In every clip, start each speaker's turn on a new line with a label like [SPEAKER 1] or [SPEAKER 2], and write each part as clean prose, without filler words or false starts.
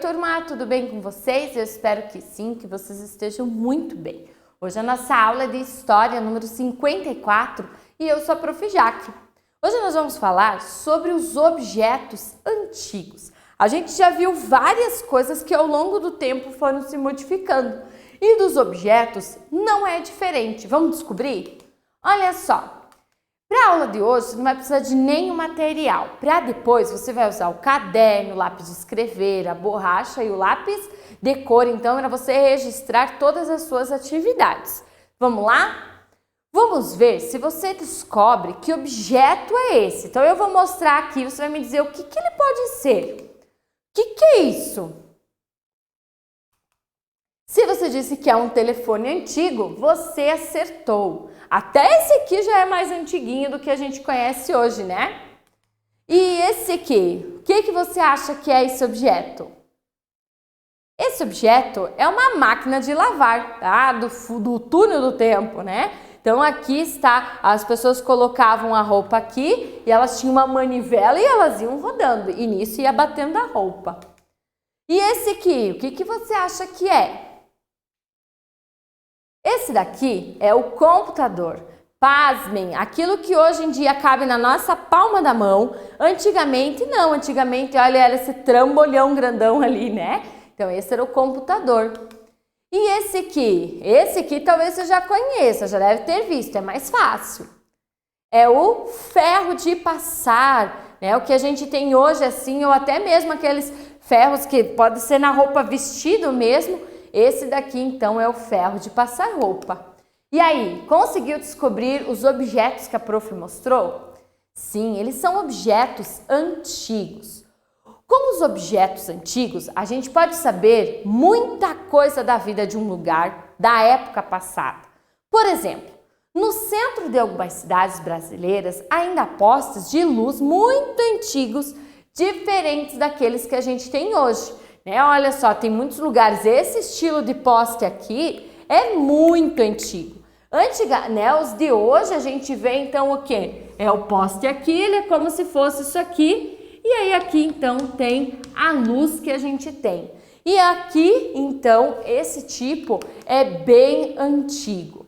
[SPEAKER 1] turma, tudo bem com vocês? Eu espero que sim, que vocês estejam muito bem. Hoje a nossa aula é de História número 54 e eu sou a Prof. Jaque. Hoje nós vamos falar sobre os objetos antigos. A gente já viu várias coisas que ao longo do tempo foram se modificando e dos objetos não é diferente. Vamos descobrir? Olha só. Para a aula de hoje, você não vai precisar de nenhum material. Para depois, você vai usar o caderno, o lápis de escrever, a borracha e o lápis de cor, então, para você registrar todas as suas atividades. Vamos lá? Vamos ver se você descobre que objeto é esse. Então, eu vou mostrar aqui, você vai me dizer o que ele pode ser. O que é isso? Se você disse que é um telefone antigo, você acertou. Até esse aqui já é mais antiguinho do que a gente conhece hoje, né? E esse aqui, o que você acha que é esse objeto? Esse objeto é uma máquina de lavar, tá? Do túnel do tempo, né? Então aqui está, as pessoas colocavam a roupa aqui e elas tinham uma manivela e elas iam rodando e nisso ia batendo a roupa. E esse aqui, o que você acha que é? Esse daqui é o computador. Pasmem, aquilo que hoje em dia cabe na nossa palma da mão, antigamente não, antigamente, olha, era esse trambolhão grandão ali, né? Então esse era o computador. E esse aqui talvez você já conheça, já deve ter visto, é mais fácil. É o ferro de passar, né? O que a gente tem hoje assim, ou até mesmo aqueles ferros que pode ser na roupa vestido mesmo. Esse daqui, então, é o ferro de passar roupa. E aí, conseguiu descobrir os objetos que a prof mostrou? Sim, eles são objetos antigos. Com os objetos antigos, a gente pode saber muita coisa da vida de um lugar da época passada. Por exemplo, no centro de algumas cidades brasileiras, ainda há postes de luz muito antigos, diferentes daqueles que a gente tem hoje. Olha só, tem muitos lugares, esse estilo de poste aqui é muito antigo. Os de hoje a gente vê então o quê? É o poste aqui, ele é como se fosse isso aqui, e aí aqui então tem a luz que a gente tem. E aqui então esse tipo é bem antigo.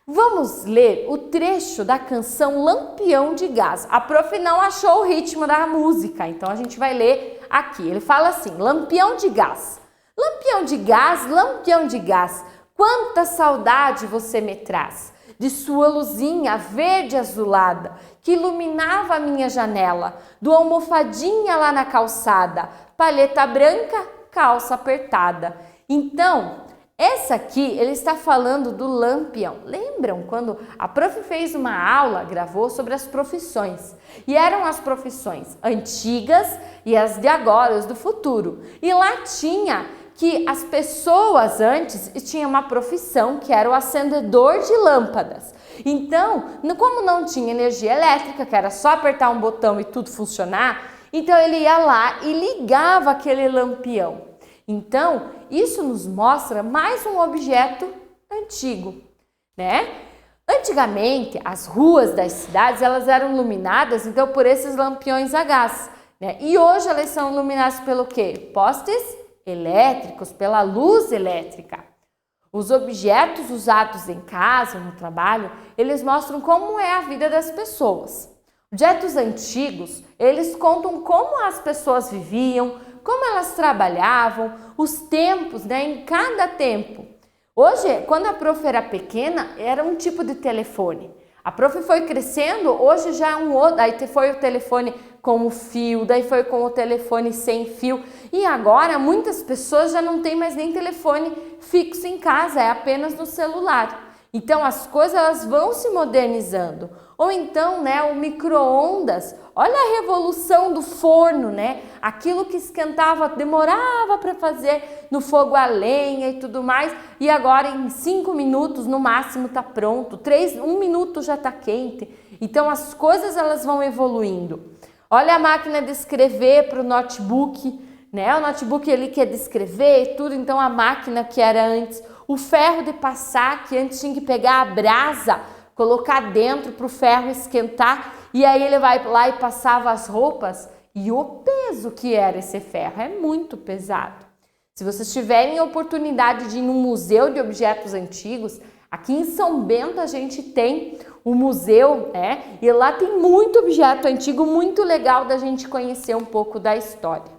[SPEAKER 1] Vamos ler o trecho da canção Lampião de Gás. A prof não achou o ritmo da música, então a gente vai ler aqui. Ele fala assim: Lampião de gás. Lampião de gás, lampião de gás, quanta saudade você me traz de sua luzinha verde azulada que iluminava a minha janela, do almofadinha lá na calçada, palheta branca, calça apertada. Então, essa aqui, ele está falando do lampião. Lembram quando a prof fez uma aula, gravou sobre as profissões? E eram as profissões antigas e as de agora, as do futuro. E lá tinha que as pessoas antes tinham uma profissão que era o acendedor de lâmpadas. Então, como não tinha energia elétrica, que era só apertar um botão e tudo funcionar, então ele ia lá e ligava aquele lampião. Então, isso nos mostra mais um objeto antigo, né? Antigamente, as ruas das cidades, elas eram iluminadas, então, por esses lampiões a gás, né? E hoje elas são iluminadas pelo quê? Postes elétricos, pela luz elétrica. Os objetos usados em casa, no trabalho, eles mostram como é a vida das pessoas. Objetos antigos, eles contam como as pessoas viviam, como elas trabalhavam, os tempos, né, em cada tempo. Hoje, quando a prof era pequena, era um tipo de telefone. A prof foi crescendo, hoje já é um outro, aí foi o telefone com o fio, daí foi com o telefone sem fio. E agora, muitas pessoas já não têm mais nem telefone fixo em casa, é apenas no celular. Então, as coisas elas vão se modernizando. Ou então, né, o micro-ondas, olha a revolução do forno, né? Aquilo que esquentava, demorava para fazer no fogo a lenha e tudo mais, e agora em 5 minutos no máximo está pronto, 1 minuto já está quente. Então, as coisas elas vão evoluindo. Olha a máquina de escrever para o notebook, né? O notebook ele quer escrever e tudo, então a máquina que era antes, o ferro de passar, que antes tinha que pegar a brasa, colocar dentro para o ferro esquentar, e aí ele vai lá e passava as roupas, e o peso que era esse ferro, é muito pesado. Se vocês tiverem a oportunidade de ir no Museu de Objetos Antigos, aqui em São Bento a gente tem o museu, e lá tem muito objeto antigo, muito legal da gente conhecer um pouco da história.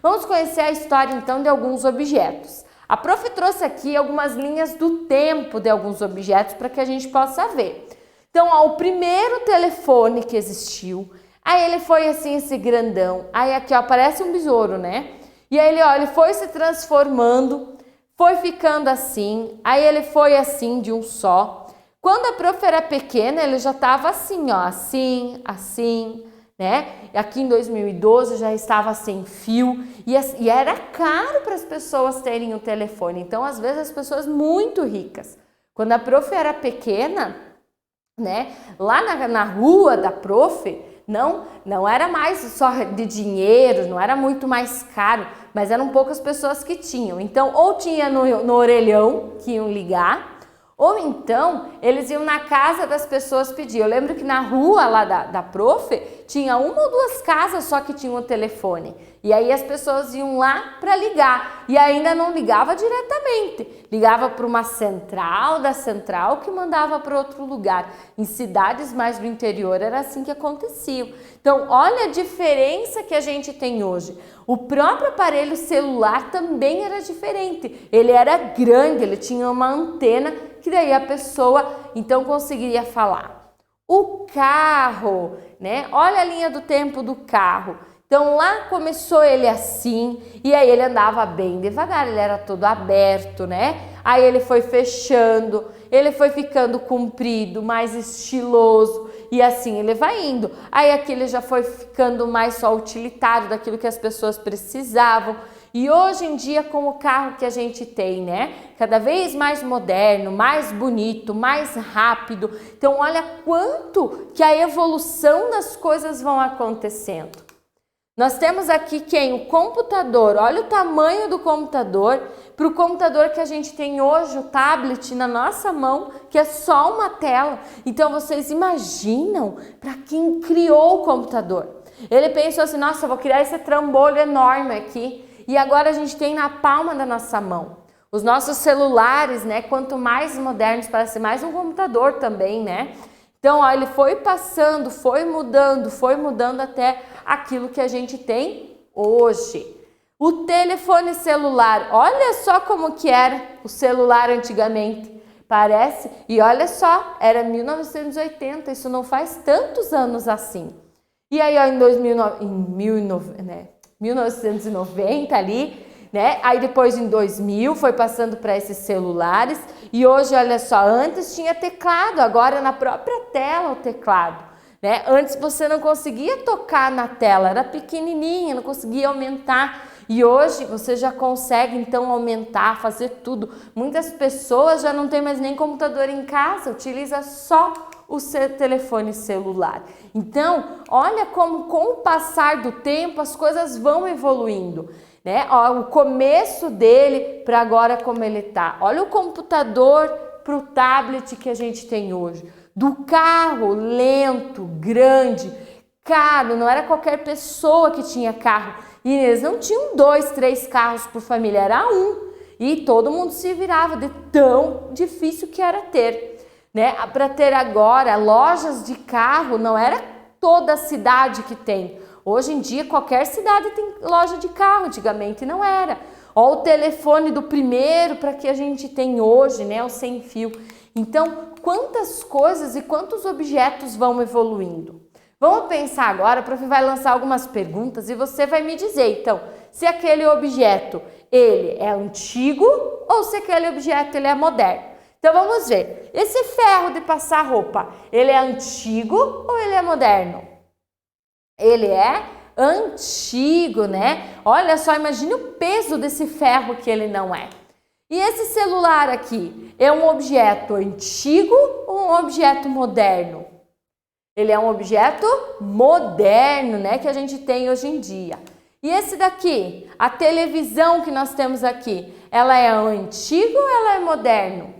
[SPEAKER 1] Vamos conhecer a história então de alguns objetos. A prof trouxe aqui algumas linhas do tempo de alguns objetos para que a gente possa ver. Então, o primeiro telefone que existiu, aí ele foi assim, esse grandão, aí aqui ó, parece um besouro, né? E aí ele foi se transformando, foi ficando assim, aí ele foi assim de um só. Quando a prof era pequena, ele já estava assim, ó, assim, né? E aqui em 2012 já estava sem fio e era caro para as pessoas terem um telefone. Então, às vezes, as pessoas muito ricas. Quando a prof era pequena, né? Lá na rua da prof, não era mais só de dinheiro, não era muito mais caro, mas eram poucas pessoas que tinham. Então, ou tinha no orelhão que iam ligar, ou então eles iam na casa das pessoas pedir. Eu lembro que na rua lá da prof tinha uma ou duas casas só que tinham o telefone. E aí as pessoas iam lá para ligar. E ainda não ligava diretamente. Ligava para uma central, da central que mandava para outro lugar. Em cidades mais do interior era assim que acontecia. Então, olha a diferença que a gente tem hoje. O próprio aparelho celular também era diferente. Ele era grande, ele tinha uma antena que daí a pessoa então conseguiria falar. O carro, né? Olha a linha do tempo do carro. Então lá começou ele assim e aí ele andava bem devagar, ele era todo aberto, né? Aí ele foi fechando, ele foi ficando comprido, mais estiloso e assim ele vai indo. Aí aqui ele já foi ficando mais só utilitário daquilo que as pessoas precisavam. E hoje em dia com o carro que a gente tem, né? Cada vez mais moderno, mais bonito, mais rápido. Então olha quanto que a evolução das coisas vão acontecendo. Nós temos aqui quem? O computador. Olha o tamanho do computador para o computador que a gente tem hoje, o tablet na nossa mão, que é só uma tela. Então vocês imaginam para quem criou o computador. Ele pensou assim, nossa, eu vou criar esse trambolho enorme aqui. E agora a gente tem na palma da nossa mão. Os nossos celulares, né? Quanto mais modernos, parece mais um computador também, né? Então, ó, ele foi passando, foi mudando até aquilo que a gente tem hoje. O telefone celular, olha só como que era o celular antigamente, parece, e olha só, era 1980, isso não faz tantos anos assim. E aí, ó, em 1990 ali, né? Aí depois em 2000 foi passando para esses celulares e hoje, olha só, antes tinha teclado, agora na própria tela o teclado, né? Antes você não conseguia tocar na tela, era pequenininha, não conseguia aumentar e hoje você já consegue então aumentar, fazer tudo. Muitas pessoas já não tem mais nem computador em casa, utiliza só o seu telefone celular. Então, olha como com o passar do tempo as coisas vão evoluindo, né? Ó, o começo dele para agora como ele tá. Olha o computador para o tablet que a gente tem hoje. Do carro lento, grande, caro, não era qualquer pessoa que tinha carro. E eles não tinham 2, 3 carros por família, era um. E todo mundo se virava de tão difícil que era ter. Né? Para ter agora lojas de carro, não era toda a cidade que tem. Hoje em dia, qualquer cidade tem loja de carro, antigamente não era. Olha o telefone do primeiro para que a gente tem hoje, né? O sem fio. Então, quantas coisas e quantos objetos vão evoluindo? Vamos pensar agora, a prof vai lançar algumas perguntas e você vai me dizer, então, se aquele objeto, ele é antigo ou se aquele objeto ele é moderno. Então vamos ver, esse ferro de passar roupa, ele é antigo ou ele é moderno? Ele é antigo, né? Olha só, imagine o peso desse ferro que ele não é. E esse celular aqui, é um objeto antigo ou um objeto moderno? Ele é um objeto moderno, né? Que a gente tem hoje em dia. E esse daqui, a televisão que nós temos aqui, ela é antiga ou ela é moderno?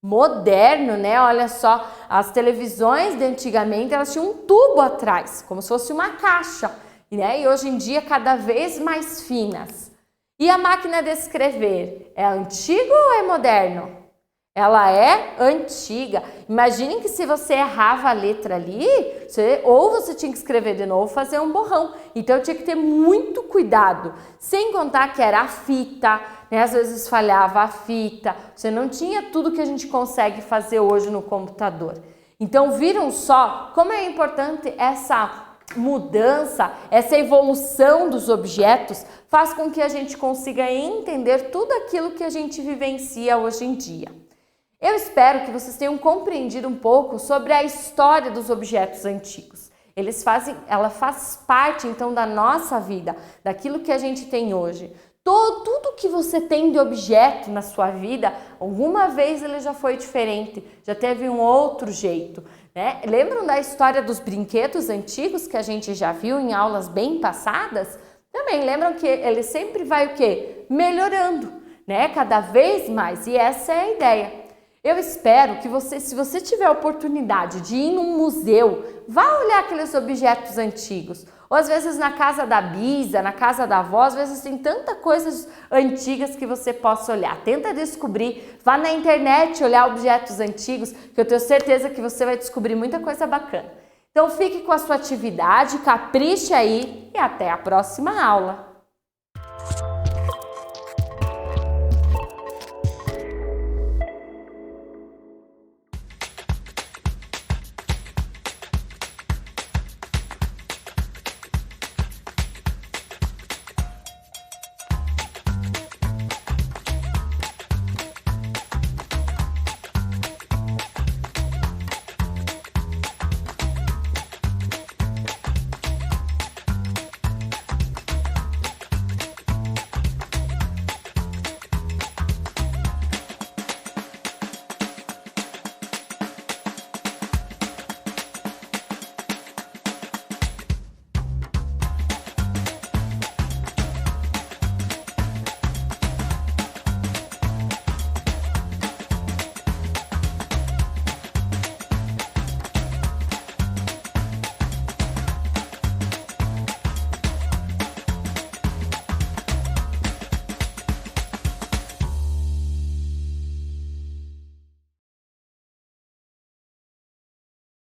[SPEAKER 1] Moderno, né? Olha só, as televisões de antigamente, elas tinham um tubo atrás, como se fosse uma caixa. né? E hoje em dia cada vez mais finas. E a máquina de escrever, é antigo ou é moderno? Ela é antiga. Imaginem que se você errava a letra ali, ou você tinha que escrever de novo, fazer um borrão. Então eu tinha que ter muito cuidado. Sem contar que era a fita, né? Às vezes falhava a fita. Você não tinha tudo que a gente consegue fazer hoje no computador. Então viram só como é importante essa mudança, essa evolução dos objetos faz com que a gente consiga entender tudo aquilo que a gente vivencia hoje em dia. Eu espero que vocês tenham compreendido um pouco sobre a história dos objetos antigos. Ela faz parte então da nossa vida, daquilo que a gente tem hoje. Tudo que você tem de objeto na sua vida, alguma vez ele já foi diferente, já teve um outro jeito, né? Lembram da história dos brinquedos antigos que a gente já viu em aulas bem passadas? Também lembram que ele sempre vai o quê? Melhorando, né? Cada vez mais, e essa é a ideia. Eu espero que você, se você tiver a oportunidade de ir num museu, vá olhar aqueles objetos antigos. Ou às vezes na casa da bisa, na casa da avó, às vezes tem tantas coisas antigas que você possa olhar. Tenta descobrir, vá na internet olhar objetos antigos, que eu tenho certeza que você vai descobrir muita coisa bacana. Então fique com a sua atividade, capriche aí e até a próxima aula.